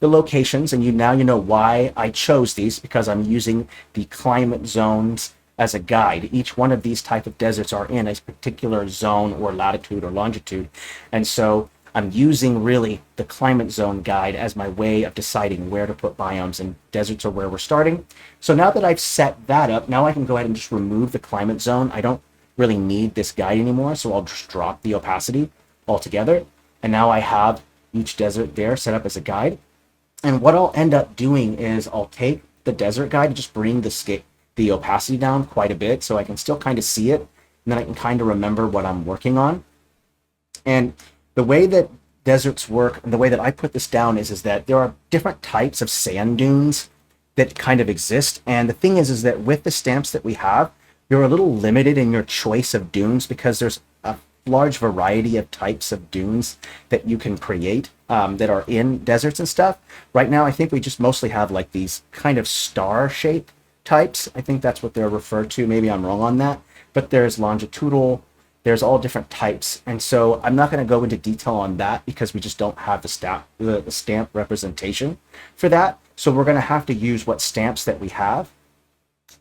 the locations, and you know why I chose these, because I'm using the climate zones as a guide. Each one of these type of deserts are in a particular zone or latitude or longitude. And so I'm using really the climate zone guide as my way of deciding where to put biomes, and deserts are where we're starting. So now that I've set that up, now I can go ahead and just remove the climate zone. I don't really need this guide anymore, so I'll just drop the opacity altogether. And now I have each desert there set up as a guide. And what I'll end up doing is I'll take the desert guide and just bring the opacity down quite a bit so I can still kind of see it, and then I can kind of remember what I'm working on. And the way that deserts work, and the way that I put this down is that there are different types of sand dunes that kind of exist. And the thing is that with the stamps that we have, you're a little limited in your choice of dunes, because there's a large variety of types of dunes that you can create that are in deserts and stuff. Right now, I think we just mostly have like these kind of star shaped types. I think that's what they're referred to. Maybe I'm wrong on that, but there's longitudinal, there's all different types. And so I'm not going to go into detail on that because we just don't have the stamp representation for that. So we're going to have to use what stamps that we have.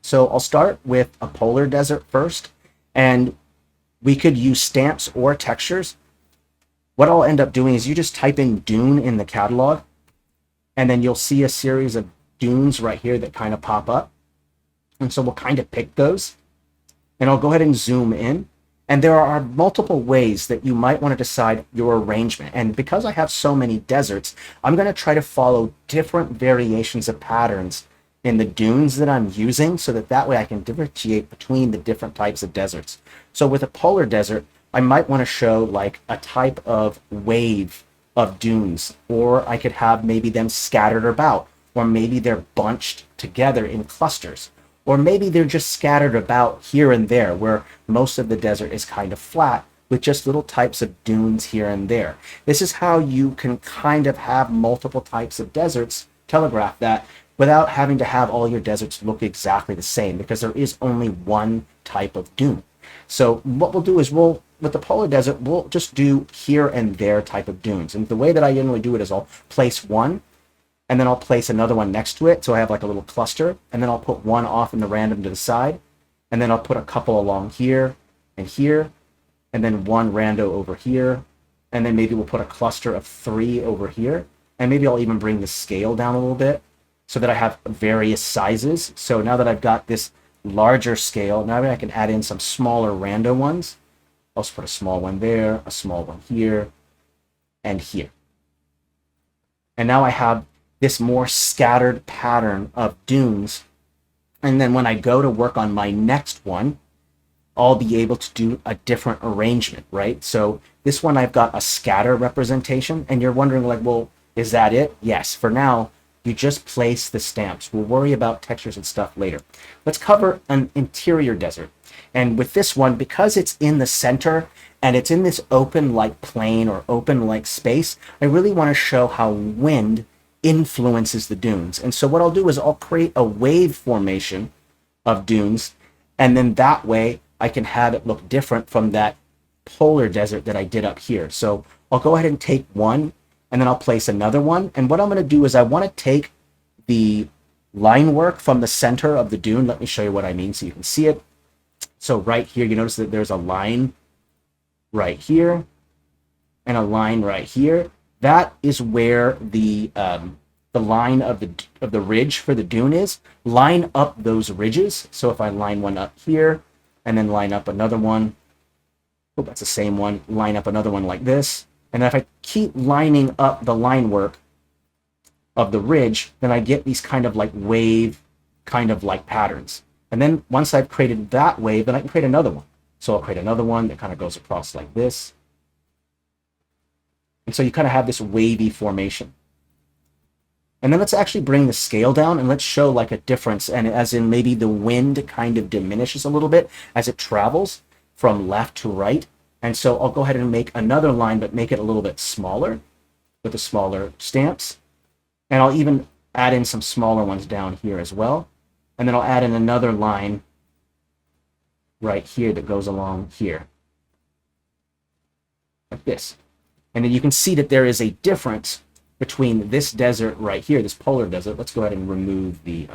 So I'll start with a polar desert first, and we could use stamps or textures. What I'll end up doing is you just type in dune in the catalog, and then you'll see a series of dunes right here that kind of pop up. And so we'll kind of pick those, and I'll go ahead and zoom in. And there are multiple ways that you might want to decide your arrangement. And because I have so many deserts, I'm going to try to follow different variations of patterns in the dunes that I'm using, so that way I can differentiate between the different types of deserts. So with a polar desert, I might want to show like a type of wave of dunes, or I could have maybe them scattered about, or maybe they're bunched together in clusters, or maybe they're just scattered about here and there, where most of the desert is kind of flat with just little types of dunes here and there. This is how you can kind of have multiple types of deserts, telegraph that, without having to have all your deserts look exactly the same, because there is only one type of dune. So what we'll do is with the polar desert, we'll just do here and there type of dunes. And the way that I generally do it is I'll place one, and then I'll place another one next to it. So I have like a little cluster, and then I'll put one off in the random to the side, and then I'll put a couple along here, and then one rando over here, and then maybe we'll put a cluster of 3 over here, and maybe I'll even bring the scale down a little bit so that I have various sizes. So now that I've got this larger scale, now I can add in some smaller rando ones. I'll just put a small one there, a small one here, and here. And now I have this more scattered pattern of dunes. And then when I go to work on my next one, I'll be able to do a different arrangement, right? So this one I've got a scatter representation, and you're wondering like, well, is that it? Yes, for now, you just place the stamps. We'll worry about textures and stuff later. Let's cover an interior desert. And with this one, because it's in the center and it's in this open like plane or open like space, I really want to show how wind influences the dunes. And so what I'll do is I'll create a wave formation of dunes, and then that way I can have it look different from that polar desert that I did up here. So I'll go ahead and take one, and then I'll place another one. And what I'm going to do is I want to take the line work from the center of the dune. Let me show you what I mean so you can see it. So right here, you notice that there's a line right here and a line right here. That is where the line of the ridge for the dune is. Line up those ridges. So if I line one up here and then line up another one, oh, that's the same one, line up another one like this. And if I keep lining up the line work of the ridge, then I get these kind of like wave kind of like patterns. And then once I've created that wave, then I can create another one. So I'll create another one that kind of goes across like this. And so you kind of have this wavy formation. And then let's actually bring the scale down, and let's show like a difference, and as in maybe the wind kind of diminishes a little bit as it travels from left to right. And so I'll go ahead and make another line, but make it a little bit smaller with the smaller stamps. And I'll even add in some smaller ones down here as well. And then I'll add in another line right here that goes along here, like this. And then you can see that there is a difference between this desert right here, this polar desert. Let's go ahead and remove the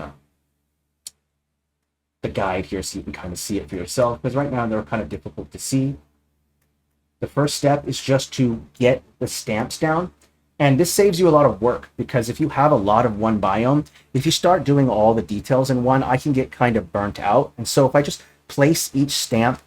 guide here so you can kind of see it for yourself, because right now they're kind of difficult to see. The first step is just to get the stamps down. And this saves you a lot of work, because if you have a lot of one biome, if you start doing all the details in one, I can get kind of burnt out. And so if I just place each stamp,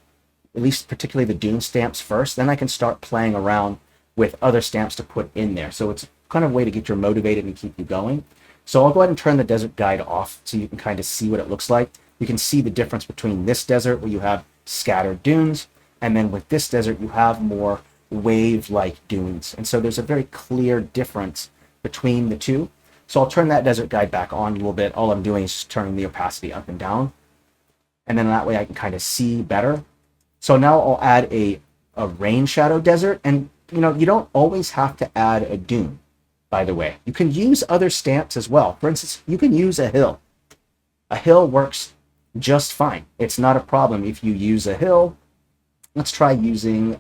at least particularly the dune stamps first, then I can start playing around with other stamps to put in there. So it's kind of a way to get you motivated and keep you going. So I'll go ahead and turn the desert guide off so you can kind of see what it looks like. You can see the difference between this desert where you have scattered dunes, and then with this desert you have more wave-like dunes. And so there's a very clear difference between the two. So I'll turn that desert guide back on a little bit. All I'm doing is just turning the opacity up and down. And then that way I can kind of see better. So now I'll add a rain shadow desert. And you know, you don't always have to add a dune, by the way. You can use other stamps as well. For instance, you can use a hill. A hill works just fine. It's not a problem if you use a hill. Let's try using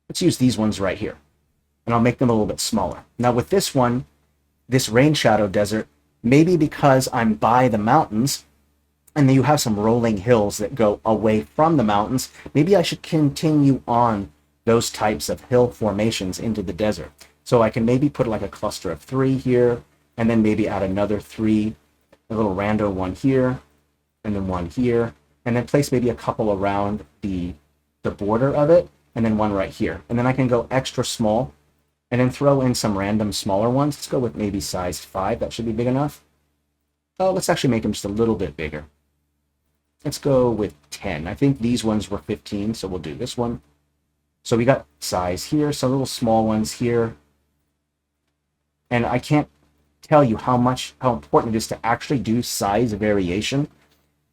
let's use these ones right here, and I'll make them a little bit smaller. Now with this one, this rain shadow desert, maybe because I'm by the mountains and then you have some rolling hills that go away from the mountains, maybe I should continue on those types of hill formations into the desert. So I can maybe put like a cluster of 3 here, and then maybe add another 3, a little rando one here, and then one here, and then place maybe a couple around the border of it, and then one right here. And then I can go extra small and then throw in some random smaller ones. Let's go with maybe size 5. That should be big enough. Oh, let's actually make them just a little bit bigger. Let's go with 10. I think these ones were 15, so we'll do this one. So we got size here, some little small ones here. And I can't tell you how important it is to actually do size variation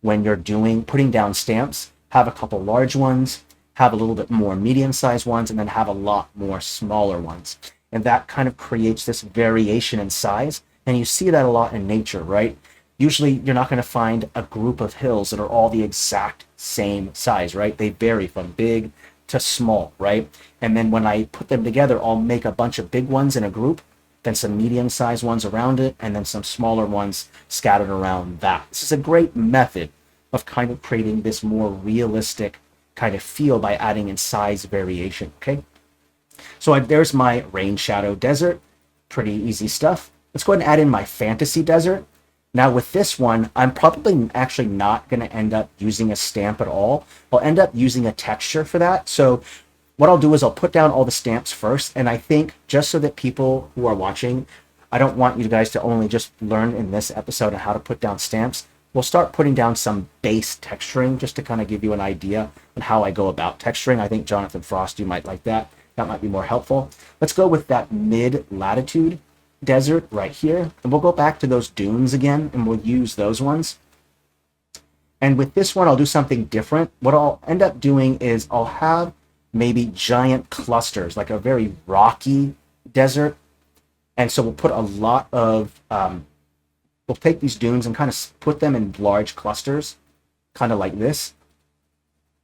when you're putting down stamps. Have a couple large ones, have a little bit more medium-sized ones, and then have a lot more smaller ones. And that kind of creates this variation in size. And you see that a lot in nature, right? Usually you're not going to find a group of hills that are all the exact same size, right? They vary from big to small, right? And then when I put them together, I'll make a bunch of big ones in a group, then some medium-sized ones around it, and then some smaller ones scattered around that. This is a great method of kind of creating this more realistic kind of feel by adding in size variation, okay? So there's my rain shadow desert. Pretty easy stuff. Let's go ahead and add in my fantasy desert. Now with this one, I'm probably actually not going to end up using a stamp at all. I'll end up using a texture for that. So what I'll do is I'll put down all the stamps first, and I think just so that people who are watching, I don't want you guys to only just learn in this episode on how to put down stamps. We'll start putting down some base texturing just to kind of give you an idea on how I go about texturing. I think Jonathan Frost, you might like that. That might be more helpful. Let's go with that mid-latitude desert right here. And we'll go back to those dunes again, and we'll use those ones. And with this one, I'll do something different. What I'll end up doing is I'll have maybe giant clusters, like a very rocky desert. And so we'll put a lot of... we'll take these dunes and kind of put them in large clusters, kind of like this.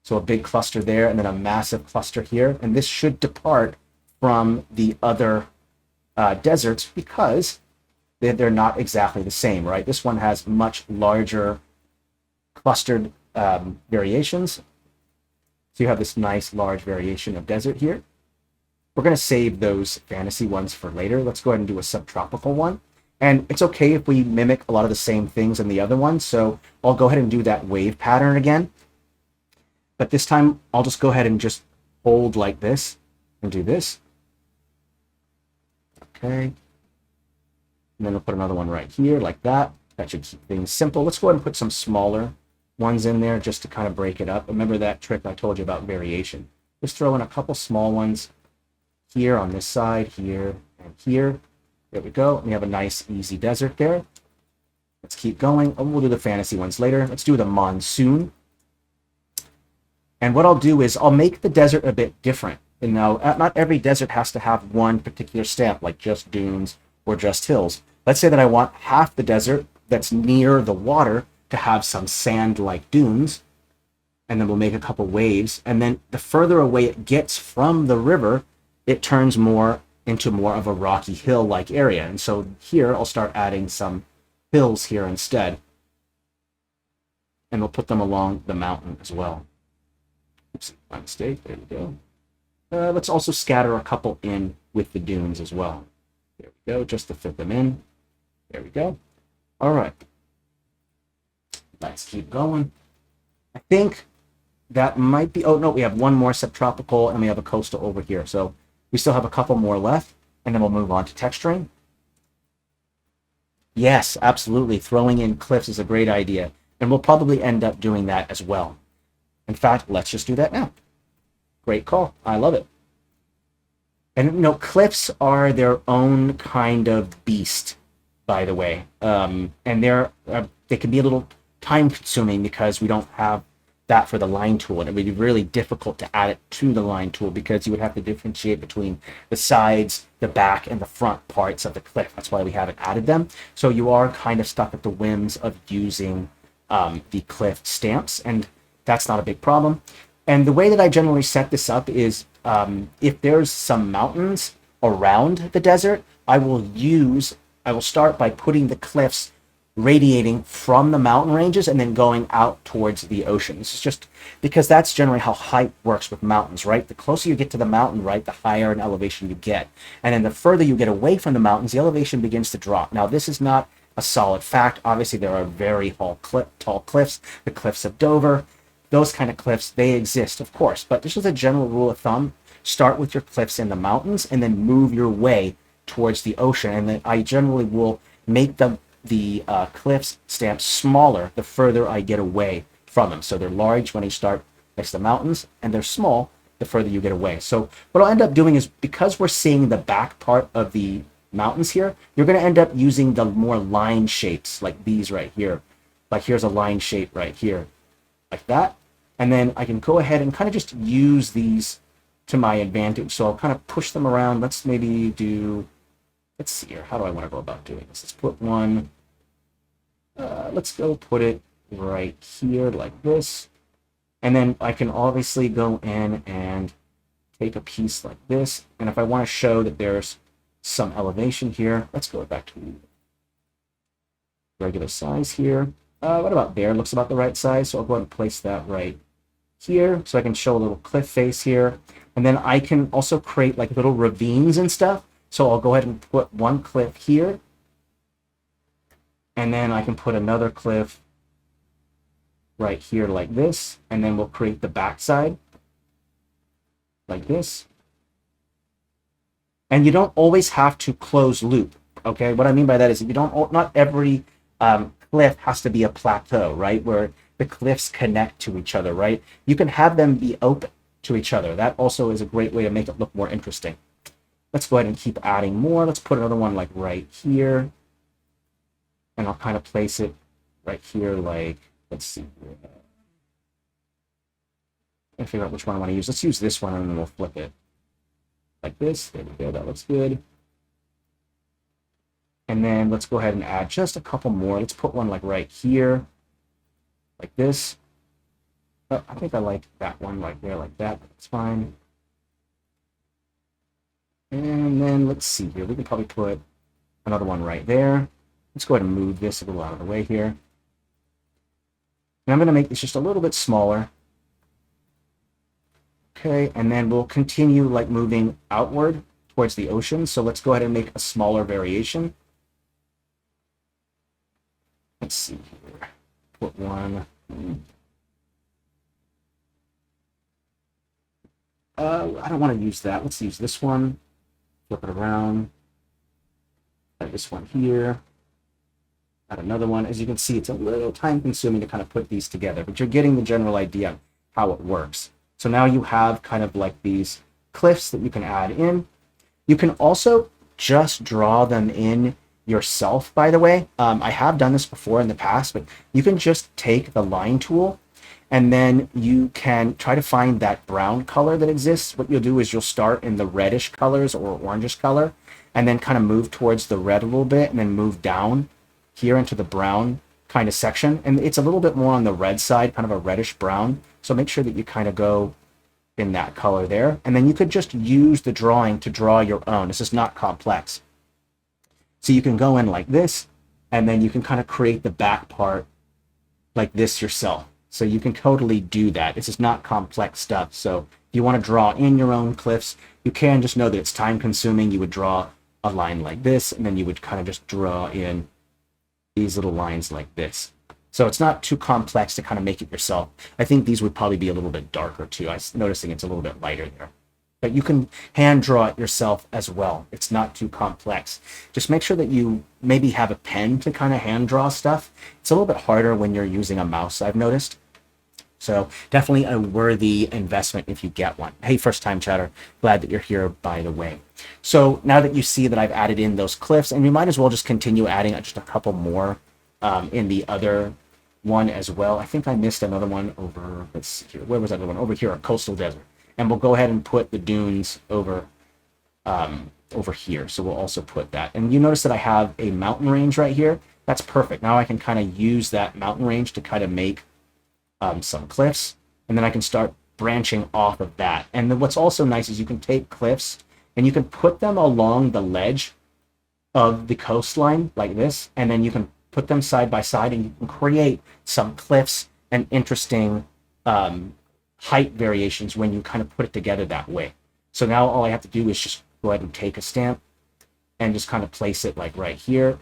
So a big cluster there, and then a massive cluster here. And this should depart from the other deserts because they're not exactly the same, right? This one has much larger clustered variations. So you have this nice large variation of desert here. We're going to save those fantasy ones for later. Let's go ahead and do a subtropical one. And it's okay if we mimic a lot of the same things in the other one. So I'll go ahead and do that wave pattern again. But this time I'll just go ahead and just hold like this and do this. Okay. And then we'll put another one right here like that. That should keep things simple. Let's go ahead and put some smaller ones in there just to kind of break it up. Remember that trick I told you about variation. Just throw in a couple small ones here on this side, here, and here. There we go. We have a nice, easy desert there. Let's keep going. Oh, we'll do the fantasy ones later. Let's do the monsoon. And what I'll do is I'll make the desert a bit different. And now, not every desert has to have one particular stamp, like just dunes or just hills. Let's say that I want half the desert that's near the water to have some sand-like dunes. And then we'll make a couple waves. And then the further away it gets from the river, it turns more into more of a rocky hill-like area. And so here I'll start adding some hills here instead. And we'll put them along the mountain as well. Oops, my mistake. There we go. Let's also scatter a couple in with the dunes as well. There we go, just to fit them in. There we go. All right. Let's keep going. I think that might be... Oh, no, we have one more subtropical, and we have a coastal over here. So we still have a couple more left, and then we'll move on to texturing. Yes, absolutely. Throwing in cliffs is a great idea, and we'll probably end up doing that as well. In fact, let's just do that now. Great call. I love it. And, cliffs are their own kind of beast, by the way. And they can be a little time-consuming because we don't have that for the line tool, and it would be really difficult to add it to the line tool because you would have to differentiate between the sides, the back, and the front parts of the cliff. That's why we haven't added them. So you are kind of stuck at the whims of using the cliff stamps, and that's not a big problem. And the way that I generally set this up is if there's some mountains around the desert, I will start by putting the cliffs radiating from the mountain ranges and then going out towards the ocean. This is just because that's generally how height works with mountains, right? The closer you get to the mountain, right, the higher in elevation you get. And then the further you get away from the mountains, the elevation begins to drop. Now, this is not a solid fact. Obviously, there are very tall cliffs, the cliffs of Dover. Those kind of cliffs, they exist, of course. But this is a general rule of thumb. Start with your cliffs in the mountains and then move your way towards the ocean. And then I generally will make the cliffs stamps smaller the further I get away from them. So they're large when you start next to the mountains, and they're small the further you get away. So what I'll end up doing is, because we're seeing the back part of the mountains here, you're going to end up using the more line shapes like these right here. Like here's a line shape right here, like that. And then I can go ahead and kind of just use these to my advantage. So I'll kind of push them around. Let's maybe do... Let's see here. How do I want to go about doing this? Let's put one. Let's go put it right here like this. And then I can obviously go in and take a piece like this. And if I want to show that there's some elevation here, let's go back to regular size here. What about there? Looks about the right size. So I'll go ahead and place that right here so I can show a little cliff face here. And then I can also create like little ravines and stuff. So I'll go ahead and put one cliff here, and then I can put another cliff right here like this, and then we'll create the backside like this. And you don't always have to close loop, okay? What I mean by that is that not every cliff has to be a plateau, right, where the cliffs connect to each other, right? You can have them be open to each other. That also is a great way to make it look more interesting. Let's go ahead and keep adding more. Let's put another one like right here. And I'll kind of place it right here like, let's see. And figure out which one I want to use. Let's use this one and then we'll flip it. Like this. There we go. That looks good. And then let's go ahead and add just a couple more. Let's put one like right here. Like this. Oh, I think I like that one right there like that. That's fine. And then let's see here. We can probably put another one right there. Let's go ahead and move this a little out of the way here. And I'm going to make this just a little bit smaller. Okay, and then we'll continue like moving outward towards the ocean. So let's go ahead and make a smaller variation. Let's see here. Put one. I don't want to use that. Let's use this one. Flip it around. Add this one here. Add another one. As you can see, it's a little time consuming to kind of put these together, but you're getting the general idea of how it works. So now you have kind of like these cliffs that you can add in. You can also just draw them in yourself, by the way. I have done this before in the past, but you can just take the line tool and then you can try to find that brown color that exists. What you'll do is you'll start in the reddish colors or orangish color and then kind of move towards the red a little bit and then move down here into the brown kind of section. And it's a little bit more on the red side, kind of a reddish brown. So make sure that you kind of go in that color there. And then you could just use the drawing to draw your own. This is not complex. So you can go in like this, and then you can kind of create the back part like this yourself. So you can totally do that. This is not complex stuff. So if you want to draw in your own cliffs, you can just know that it's time consuming. You would draw a line like this, and then you would kind of just draw in these little lines like this. So it's not too complex to kind of make it yourself. I think these would probably be a little bit darker too. I'm noticing it's a little bit lighter there. But you can hand draw it yourself as well. It's not too complex. Just make sure that you maybe have a pen to kind of hand draw stuff. It's a little bit harder when you're using a mouse, I've noticed. So definitely a worthy investment if you get one. Hey, first time chatter, glad that you're here, by the way. So now that you see that I've added in those cliffs, and we might as well just continue adding just a couple more in the other one as well. I think I missed another one over, let's see here, where was that other one? Over here, a coastal desert. And we'll go ahead and put the dunes over here. So we'll also put that. And you notice that I have a mountain range right here. That's perfect. Now I can kind of use that mountain range to kind of make some cliffs, and then I can start branching off of that. And then what's also nice is you can take cliffs and you can put them along the ledge of the coastline like this, and then you can put them side by side, and you can create some cliffs and interesting height variations when you kind of put it together that way. So now all I have to do is just go ahead and take a stamp and just kind of place it like right here,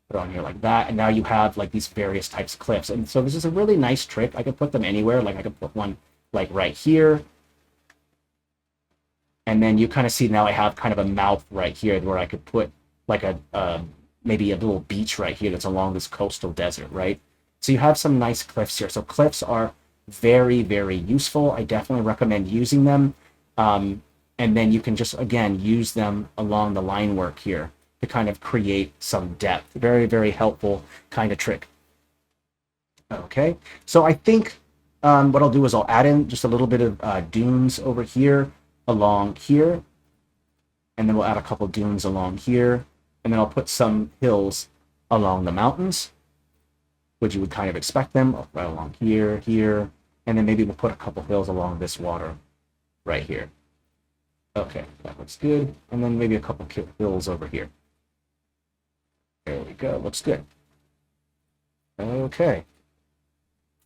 put it on here like that, and now you have like these various types of cliffs. And so this is a really nice trick. I could put them anywhere. Like I could put one like right here, and then you kind of see now I have kind of a mouth right here where I could put like a maybe a little beach right here that's along this coastal desert, right? So you have some nice cliffs here. So cliffs are very, very useful. I definitely recommend using them. And then you can just, again, use them along the line work here to kind of create some depth. Very, very helpful kind of trick. Okay, so I think what I'll do is I'll add in just a little bit of dunes over here, along here, and then we'll add a couple dunes along here, and then I'll put some hills along the mountains, which you would kind of expect them, right along here, here, and then maybe we'll put a couple hills along this water right here. Okay, that looks good. And then maybe a couple hills over here. There we go, looks good. Okay,